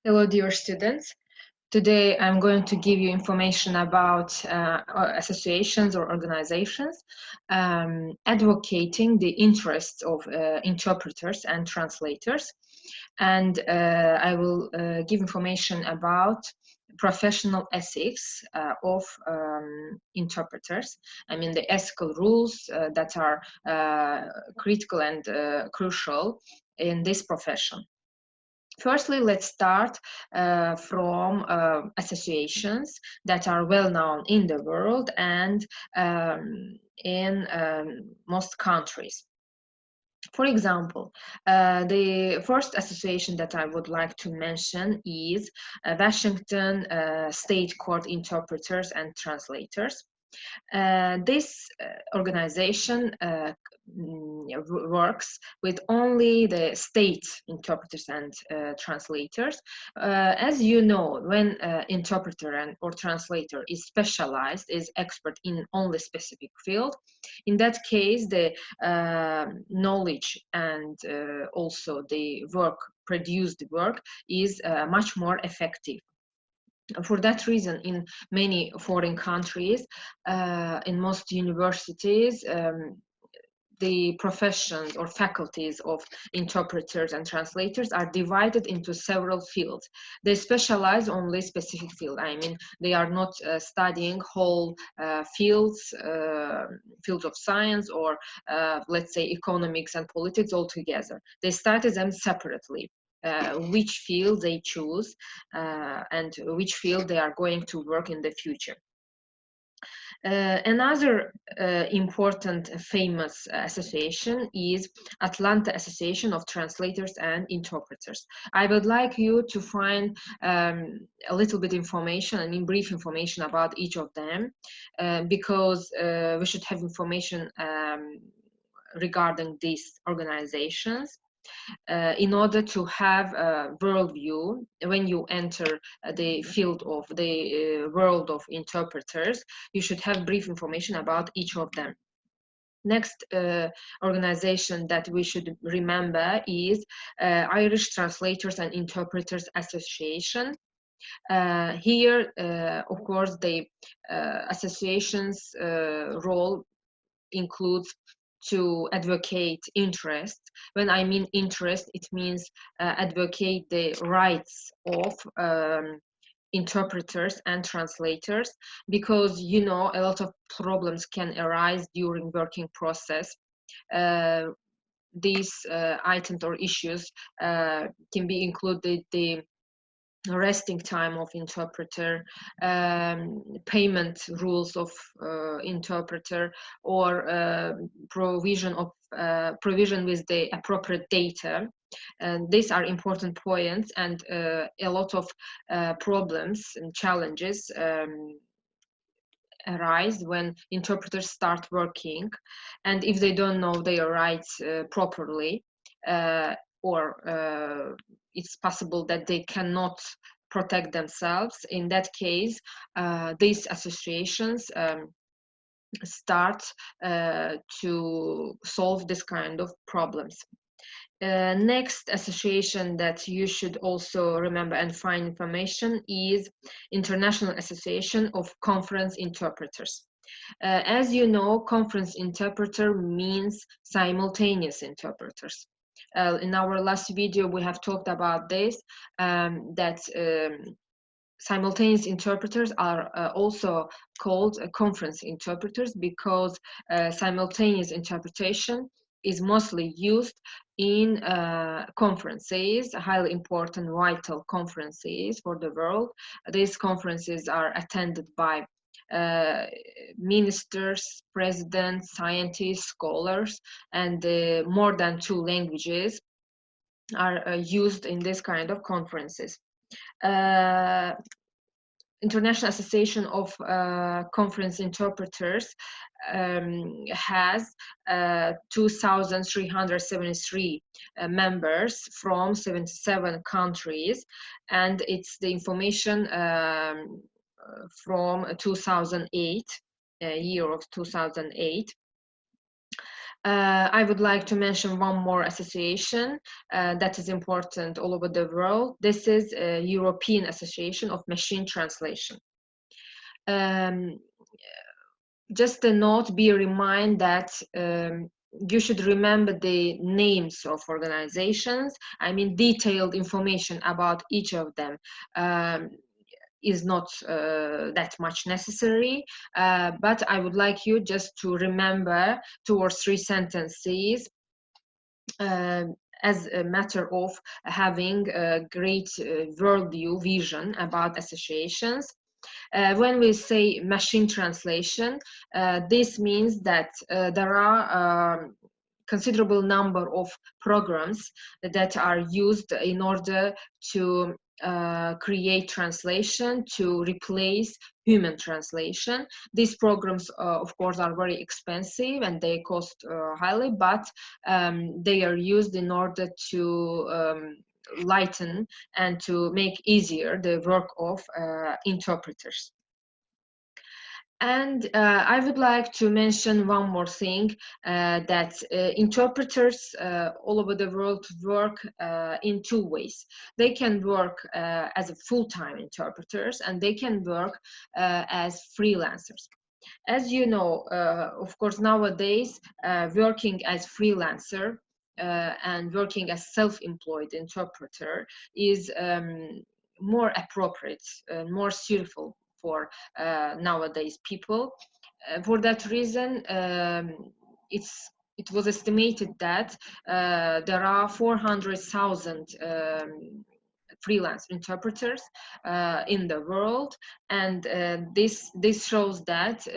Hello, dear students. Today I'm going to give you information about associations or organizations advocating the interests of interpreters and translators. And I will give information about professional ethics of interpreters. I mean the ethical rules that are critical and crucial in this profession. Firstly, let's start from associations that are well known in the world and in most countries. For example, the first association that I would like to mention is Washington State Court Interpreters and Translators. This organization works with only the state interpreters and translators. As you know, when interpreter or translator is specialized, is expert in only specific field, in that case, the knowledge and also the produced work is much more effective. For that reason, in many foreign countries, in most universities, the professions or faculties of interpreters and translators are divided into several fields. They specialize only specific field. I mean, they are not studying whole fields of science or let's say economics and politics altogether. They study them separately. Which field they choose and which field they are going to work in the future. Another important famous association is Atlanta Association of Translators and Interpreters. I would like you to find a little bit information and in brief information about each of them because we should have information regarding these organizations. In order to have a worldview when you enter the field of the world of interpreters, you should have brief information about each of them. Next organization that we should remember is Irish Translators and Interpreters Association. Here, of course, the association's role includes to advocate interest. When I mean interest, it means advocate the rights of interpreters and translators, because you know a lot of problems can arise during working process. These items or issues can be included the resting time of interpreter, payment rules of interpreter, or provision with the appropriate data. And these are important points, and a lot of problems and challenges arise when interpreters start working, and if they don't know their rights properly, or it's possible that they cannot protect themselves. In that case, these associations start to solve this kind of problems. Next association that you should also remember and find information is International Association of Conference Interpreters. As you know, conference interpreter means simultaneous interpreters. In our last video, we have talked about this, that simultaneous interpreters are also called conference interpreters because simultaneous interpretation is mostly used in conferences, highly important, vital conferences for the world. These conferences are attended by ministers, presidents, scientists, scholars, and more than 2 languages are used in this kind of conferences. International Association of Conference Interpreters has 2,373 members from 77 countries, and it's the information from 2008, year of 2008. I would like to mention one more association that is important all over the world. This is a European Association of Machine Translation. Just a note, be reminded that you should remember the names of organizations. I mean, detailed information about each of them is not that much necessary, but I would like you just to remember 2 or 3 sentences as a matter of having a great worldview vision about associations. When we say machine translation, this means that there are considerable number of programs that are used in order to create translation, to replace human translation. These programs, of course, are very expensive and they cost highly, but they are used in order to lighten and to make easier the work of interpreters. And I would like to mention one more thing, that interpreters all over the world work in 2 ways. They can work as a full-time interpreters, and they can work as freelancers. As you know, of course, nowadays, working as freelancer and working as self-employed interpreter is more appropriate, more suitable for nowadays people. For that reason, it was estimated that there are 400,000 freelance interpreters in the world, and this shows that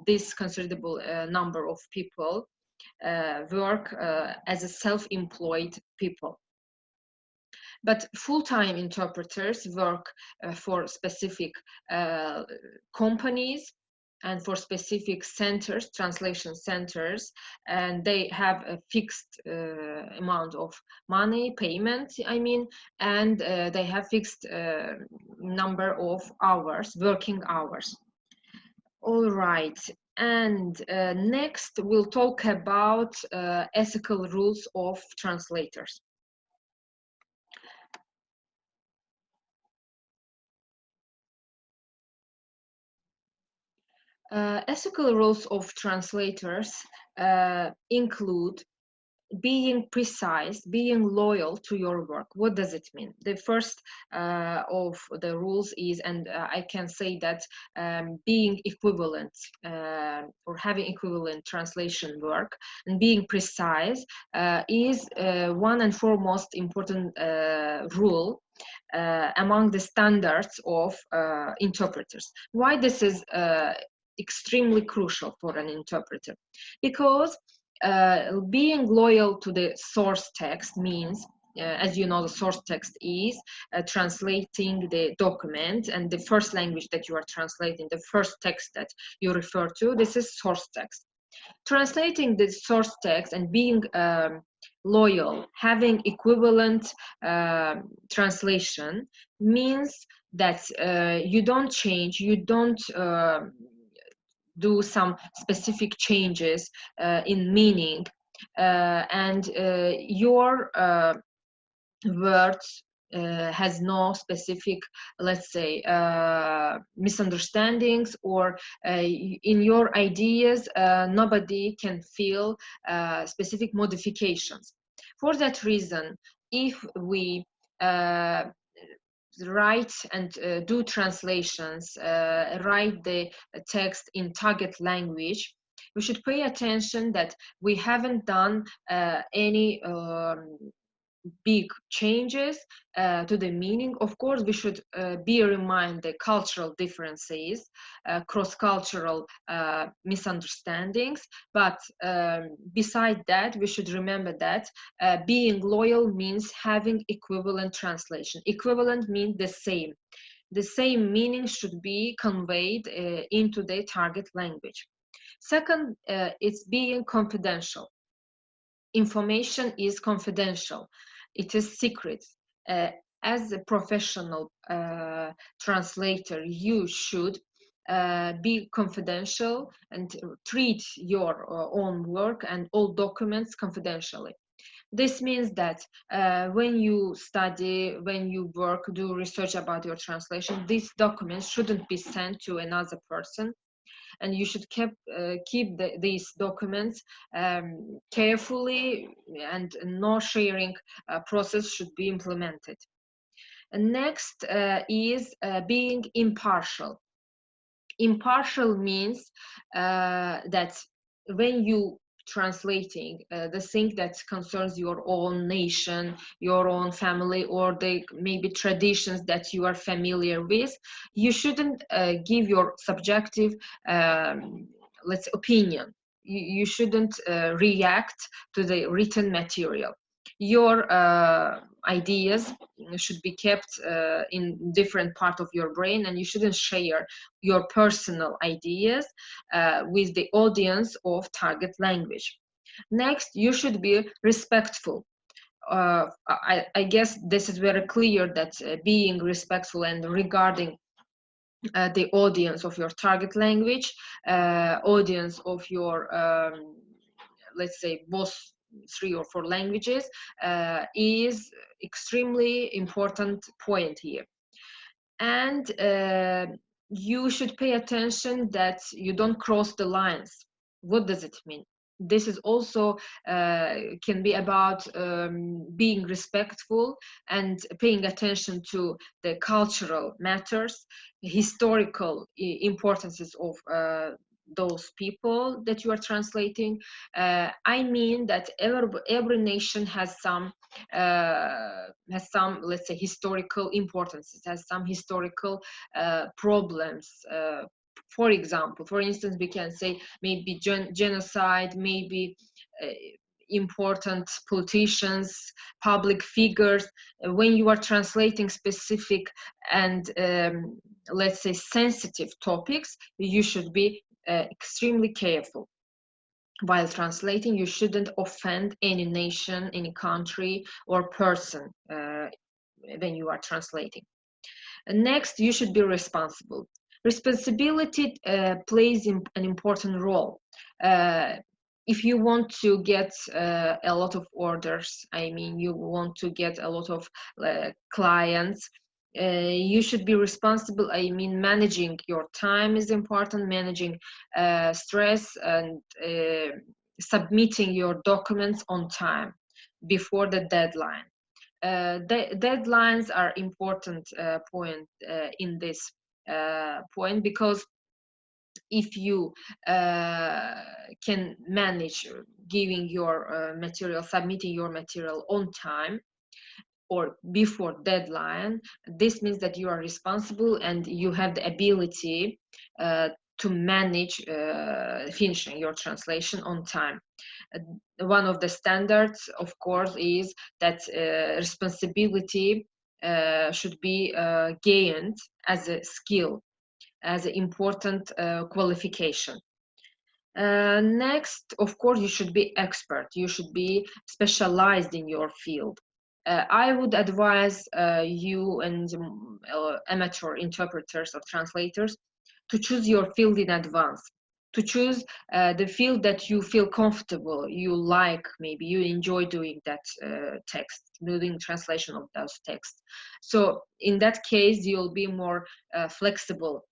this considerable number of people work as a self-employed people. But full-time interpreters work for specific companies and for specific centers, translation centers, and they have a fixed amount of money, payment, I mean, and they have fixed number of hours, working hours. All right, and next we'll talk about ethical rules of translators. Ethical rules of translators include being precise, being loyal to your work. What does it mean? The first of the rules is, and I can say that being equivalent or having equivalent translation work and being precise is one and foremost important rule among the standards of interpreters. Why this is extremely crucial for an interpreter? Because being loyal to the source text means, as you know, the source text is translating the document, and the first language that you are translating, the first text that you refer to, this is source text. Translating the source text and being loyal, having equivalent translation means that you don't change, you don't do some specific changes in meaning, and your words has no specific, let's say, misunderstandings, or in your ideas nobody can feel specific modifications. For that reason, if we write and do translations, write the text in target language, we should pay attention that we haven't done any big changes to the meaning. Of course, we should bear in mind the cultural differences, cross-cultural misunderstandings, but beside that, we should remember that being loyal means having equivalent translation. Equivalent means the same. The same meaning should be conveyed into the target language. Second, it's being confidential. Information is confidential. It is secret. As a professional translator, you should be confidential and treat your own work and all documents confidentially. This means that when you study, when you work, do research about your translation, these documents shouldn't be sent to another person, and you should keep these documents carefully, and no sharing process should be implemented. And next is being impartial. Impartial means that when you translating the thing that concerns your own nation, your own family, or the maybe traditions that you are familiar with, you shouldn't give your subjective let's say opinion. You shouldn't react to the written material. Your ideas should be kept in different part of your brain, and you shouldn't share your personal ideas with the audience of target language. Next, you should be respectful. I guess this is very clear that being respectful and regarding the audience of your target language, audience of your let's say both 3 or 4 languages is extremely important point here. And you should pay attention that you don't cross the lines. What does it mean? This is also can be about being respectful and paying attention to the cultural matters, historical importances of those people that you are translating. I mean that every nation has some let's say historical importances, has some historical problems. For example, for instance, we can say maybe genocide, maybe important politicians, public figures. When you are translating specific and let's say sensitive topics, you should be extremely careful. While translating, you shouldn't offend any nation, any country, or person when you are translating. Next, you should be responsible. Responsibility plays an important role. If you want to get a lot of orders, I mean, you want to get a lot of clients, you should be responsible. I mean, managing your time is important, managing stress, and submitting your documents on time before the deadline. Deadlines are important point in this point, because if you can manage giving your material, submitting your material on time or before deadline, this means that you are responsible and you have the ability to manage finishing your translation on time. One of the standards, of course, is that responsibility should be gained as a skill, as an important qualification. Next, of course, you should be expert. You should be specialized in your field. I would advise you and amateur interpreters or translators to choose your field in advance, to choose the field that you feel comfortable, you like, maybe you enjoy doing that text, doing translation of those texts. So in that case, you'll be more flexible.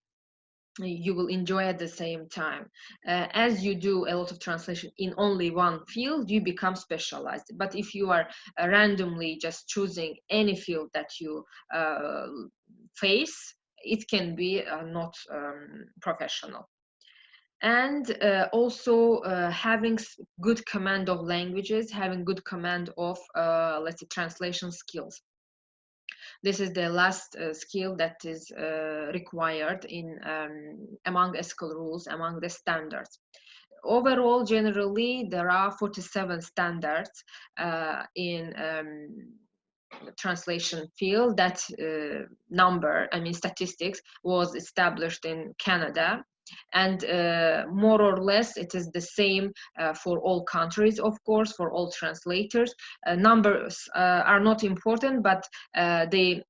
You will enjoy at the same time. As you do a lot of translation in only one field, you become specialized. But if you are randomly just choosing any field that you face, it can be not professional. And also having good command of languages, having good command of, let's say, translation skills. This is the last skill that is required in among ethical rules, among the standards. Overall, generally, there are 47 standards in translation field. That number, I mean statistics, was established in Canada. And more or less it is the same for all countries, of course, for all translators. Numbers are not important, but the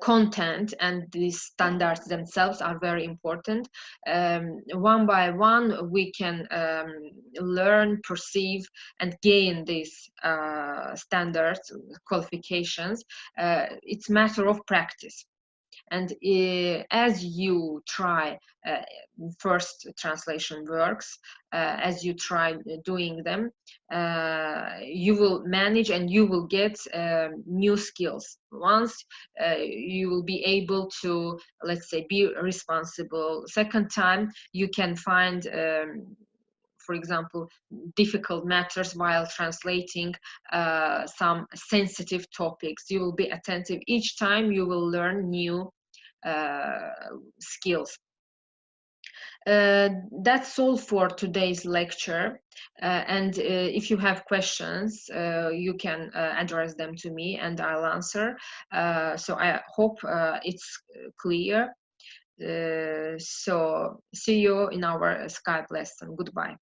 content and these standards themselves are very important. One by one, we can learn, perceive, and gain these standards, qualifications. It's a matter of practice. And as you try first translation works, as you try doing them, you will manage and you will get new skills. Once you will be able to, let's say, be responsible. Second time, you can find for example, difficult matters while translating some sensitive topics. You will be attentive. Each time you will learn new skills. That's all for today's lecture. And if you have questions, you can address them to me and I'll answer. So I hope it's clear. So see you in our Skype lesson. Goodbye.